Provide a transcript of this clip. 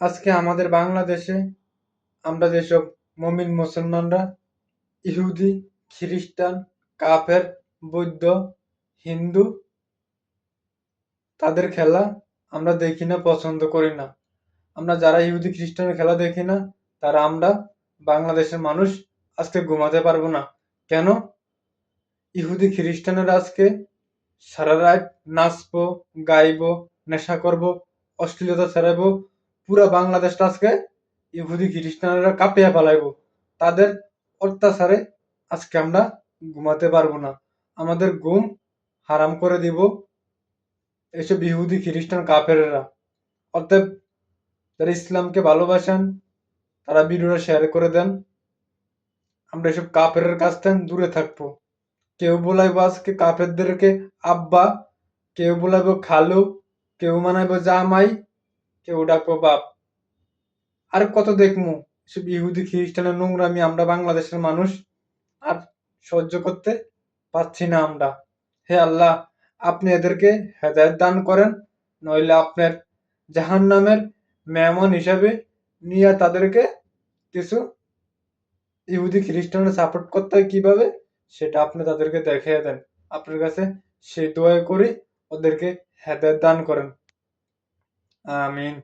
আজকে আমাদের বাংলাদেশে আমরা যেসব মুমিন মুসলমানরা ইহুদি, খ্রিস্টান, কাফের, বৌদ্ধ, হিন্দু তাদের খেলা আমরা দেখি না, পছন্দ করি না। আমরা যারা ইহুদি খ্রিস্টানের খেলা দেখি না, তারা আমরা বাংলাদেশের মানুষ আজকে ঘুমাতে পারবো না। কেন? ইহুদি খ্রিস্টানেরা আজকে সারা রাত নাচবো, গাইবো, নেশা করবো, অশ্লীলতা ছড়াইবো, পুরা বাংলাদেশটা আজকে ইহুদি খ্রিস্টানেরা কাঁপিয়া ফেলাইবো। তাদের অত্যাচারে আজকে আমরা ঘুমাতে পারবো না। আমাদের ঘুম হারাম করে দিব এসব ইহুদি খ্রিস্টান কাফেরেরা। অতএব যারা ইসলামকে ভালোবাসেন তারা ভিডিওটা শেয়ার করে দেন। আমরা এসব কাফেরের কাছ থেকে দূরে থাকবো। কেউ বলাইবো আজকে কাফেরদেরকে আব্বা, কেউ বলাইবো খালু, কেউ মানাইবো জামাই, কেউ ডাকবো বাপ। আর কত দেখমু সব ইহুদি খ্রিস্টানের নোংরামি আমরা বাংলাদেশের মানুষ আর সহ্য করতে পারছি না আমরা। হে আল্লাহ, আপনি এদেরকে হেদায়েত দান করেন, নইলে আপনার জাহান্নামের মেহমান হিসাবে নিয়ে তাদেরকে কিছু ইহুদি খ্রিস্টানরা সাপোর্ট করতে হয় কিভাবে সেটা আপনি তাদেরকে দেখিয়ে দেন। আপনার কাছে সেই দোয়া করি ওদেরকে হেদায়েত দান করেন। আমিন।